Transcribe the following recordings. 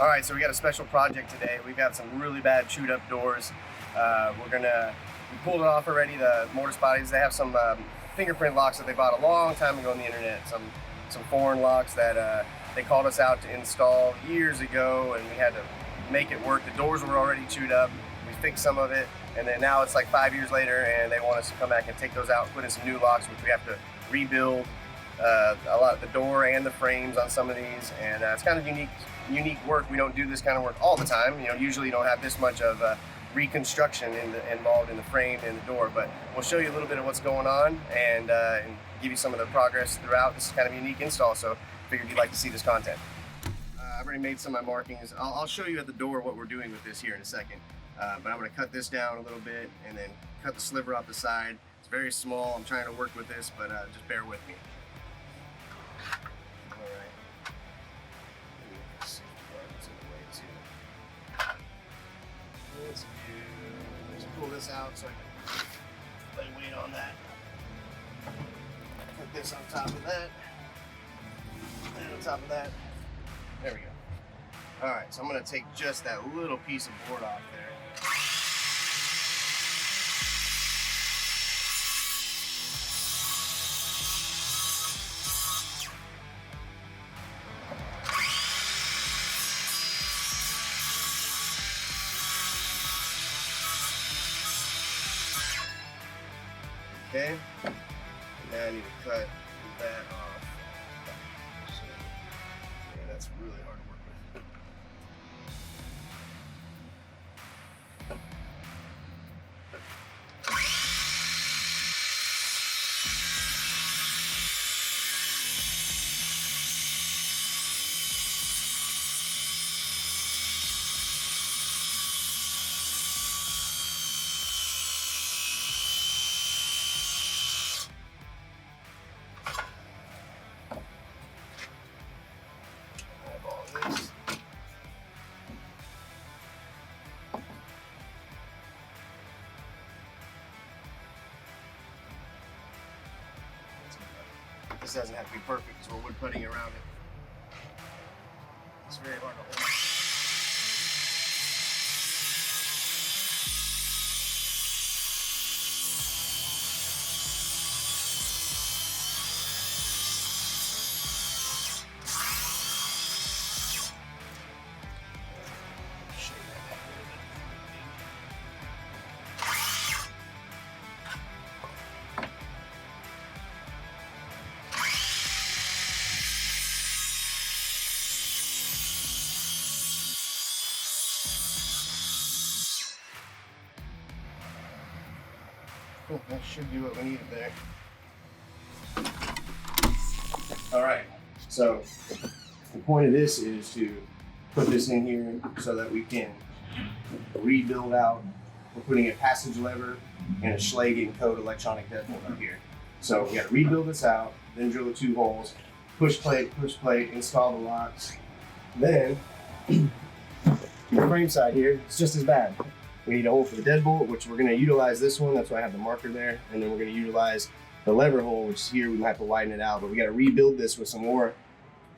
All right, so we got a special project today. We've got some really bad chewed up doors. We pulled it off already, the mortise bodies. They have some fingerprint locks that they bought a long time ago on the internet, some foreign locks that they called us out to install years ago, and we had to make it work. The doors were already chewed up. We fixed some of it, and then now it's like 5 years later, and they want us to come back and take those out and put in some new locks, which we have to rebuild a lot of the door and the frames on some of these, and it's kind of unique work. We don't do this kind of work all the time. You know, usually you don't have this much of reconstruction involved in the frame and the door, but we'll show you a little bit of what's going on and give you some of the progress throughout. This is kind of a unique install, so figured you'd like to see this content. I've already made some of my markings. I'll show you at the door what we're doing with this here in a second, but I'm going to cut this down a little bit and then cut the sliver off the side. It's very small. I'm trying to work with this, but just bear with me. Let's pull this out so I can lay weight on that. Put this on top of that. And on top of that. There we go. Alright, so I'm going to take just that little piece of board off there. Okay, and now I need to cut that off. So, yeah, that's really hard to work with. This doesn't have to be perfect because we're wood putting around it. It's very hard to hold. That should do what we needed there. All right, so the point of this is to put this in here so that we can rebuild out. We're putting a passage lever and a Schlage and Code electronic deadbolt up here. So we got to rebuild this out, then drill the 2 holes, push plate, install the locks. Then the frame side here, it's just as bad. We need a hole for the deadbolt, which we're going to utilize this one. That's why I have the marker there. And then we're going to utilize the lever hole, which is here. We might have to widen it out, but we got to rebuild this with some more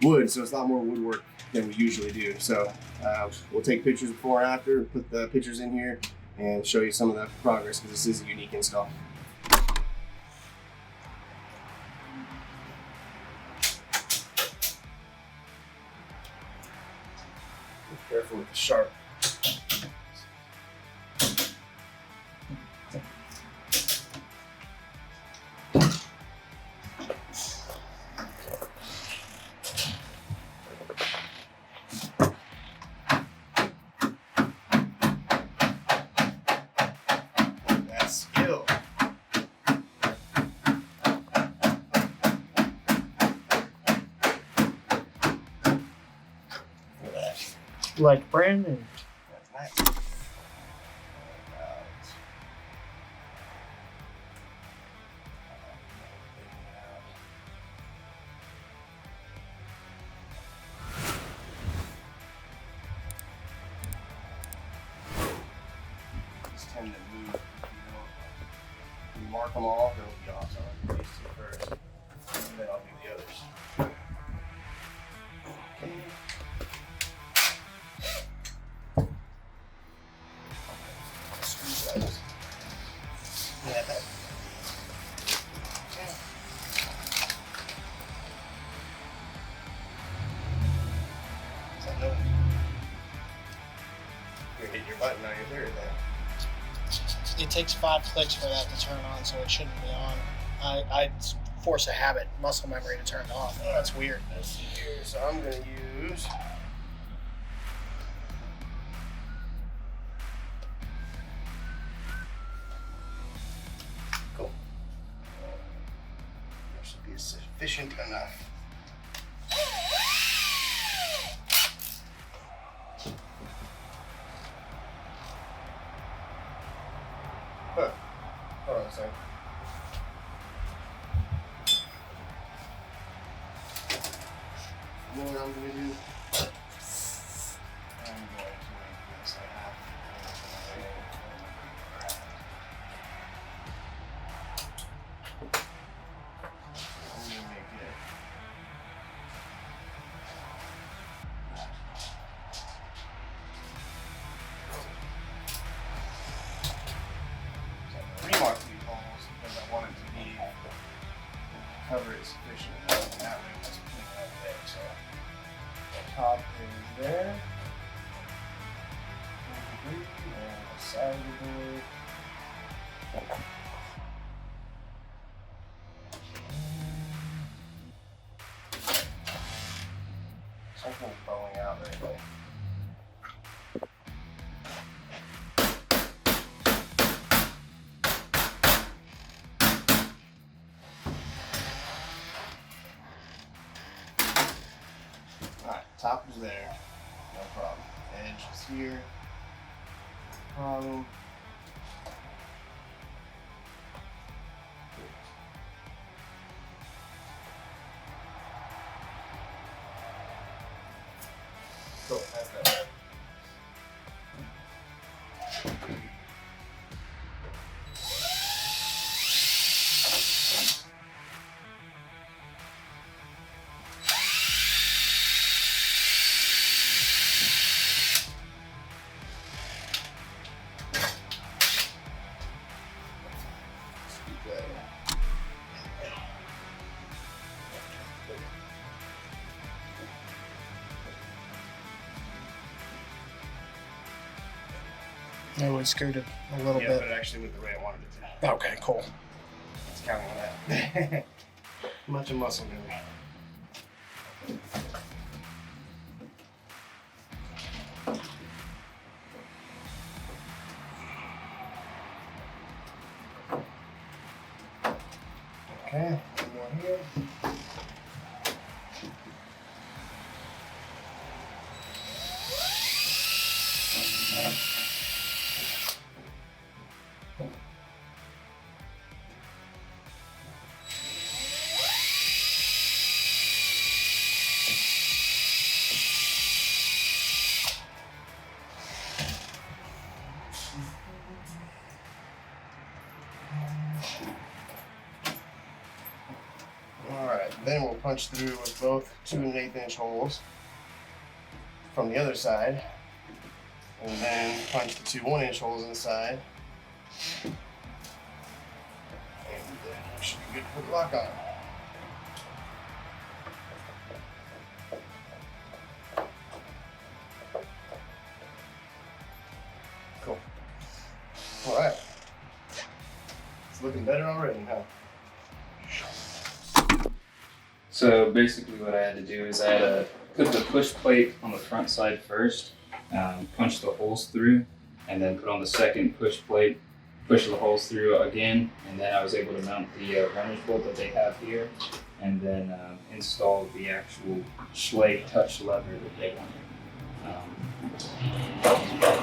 wood. So it's a lot more woodwork than we usually do. So we'll take pictures before and after, put the pictures in here, and show you some of the progress because this is a unique install. Be careful with the sharp. Like brand new. That's nice. These tend to move. If you mark them all, they'll be awesome. I'll do these 2 first, and then I'll do the others. Okay. Nope. You're gonna hit your button on your third then. It takes 5 clicks for that to turn on, so it shouldn't be on. I force a habit, muscle memory to turn it off. That's weird. Let's see here. So I'm gonna use. Cool. That should be sufficient enough. Huh. Hold on a second. You know what I'm going to do? I'm going to make this a half. I'm going to make it. Remark these holes because I want it to be cover it sufficient enough, and that way it doesn't clean it up there. So top is there, and the side of the door. Something's bowing out right there. Alright, top is there, no problem. Edge is here, no problem. Cool, that's that. It would scoot it a little Yeah, bit. but it actually went the way I wanted it to. Okay, cool. It's counting on that. Much of muscle memory. Okay, one more here. Alright, then we'll punch through with both 2 1/8" holes from the other side, and then punch the 2 1" holes inside, and then we should be good to put the lock on. Cool. Alright. It's looking better already, huh? So basically what I had to do is I had to put the push plate on the front side first, punch the holes through, and then put on the second push plate, push the holes through again, and then I was able to mount the runner's bolt that they have here, and then install the actual Schlage touch lever that they wanted.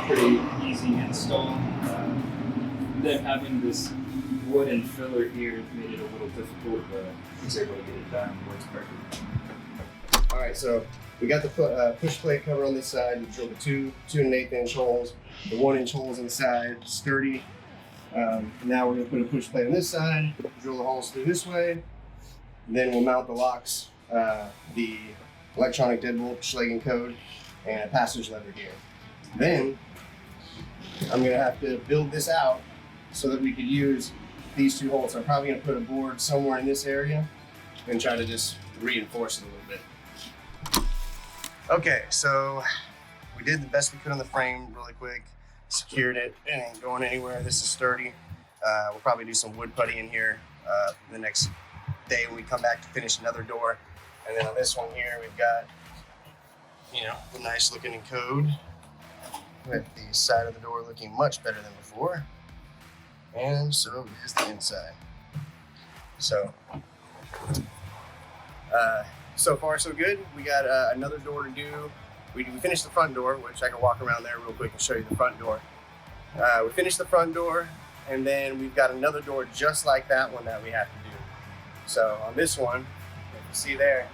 Pretty easy install. Then having this wooden filler here made it a little difficult, but I was able to get it done. It works perfectly. All right, so we got the push plate cover on this side. We drilled the 2 1/8" holes, the 1" holes inside, sturdy. Now we're gonna put a push plate on this side, drill the holes through this way. Then we'll mount the locks, the electronic deadbolt, Schlage code, and a passage lever here. Then I'm gonna have to build this out so that we could use these 2 holes. So I'm probably gonna put a board somewhere in this area and try to just reinforce it a little bit. Okay, so we did the best we could on the frame really quick. Secured it. It ain't going anywhere. This is sturdy. We'll probably do some wood putty in here the next day when we come back to finish another door. And then on this one here, we've got, you know, the nice looking encode with the side of the door looking much better than before. And so is the inside. So, so far so good. We got another door to do. We finished the front door, which I can walk around there real quick and show you the front door. We finished the front door, and then we've got another door just like that one that we have to do. So on this one, you can see there,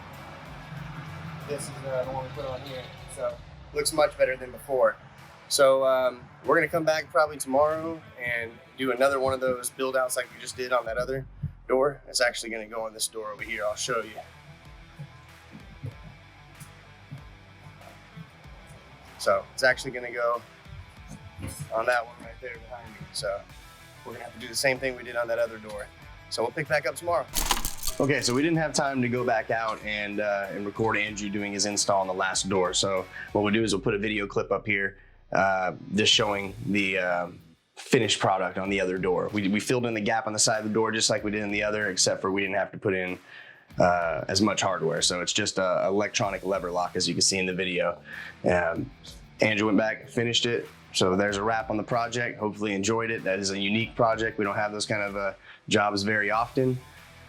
this is the one we put on here. So looks much better than before. So we're gonna come back probably tomorrow and do another one of those build outs like we just did on that other door. It's actually gonna go on this door over here. I'll show you. So it's actually gonna go on that one right there behind me. So we're gonna have to do the same thing we did on that other door. So we'll pick back up tomorrow. Okay, so we didn't have time to go back out and record Andrew doing his install on the last door. So what we'll do is we'll put a video clip up here just showing the finished product on the other door. We filled in the gap on the side of the door just like we did in the other, except for we didn't have to put in as much hardware. So it's just a electronic lever lock, as you can see in the video. Andrew went back and finished it. So there's a wrap on the project. Hopefully enjoyed it. That is a unique project. We don't have those kind of jobs very often.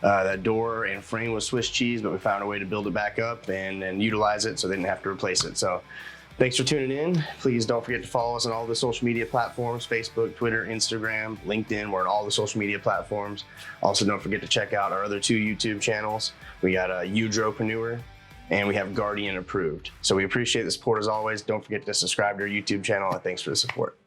That door and frame was Swiss cheese, but we found a way to build it back up and utilize it so they didn't have to replace it. So thanks for tuning in. Please don't forget to follow us on all the social media platforms, Facebook, Twitter, Instagram, LinkedIn. We're on all the social media platforms. Also, don't forget to check out our other 2 YouTube channels. We got Udropreneur and we have Guardian Approved. So we appreciate the support as always. Don't forget to subscribe to our YouTube channel, and thanks for the support.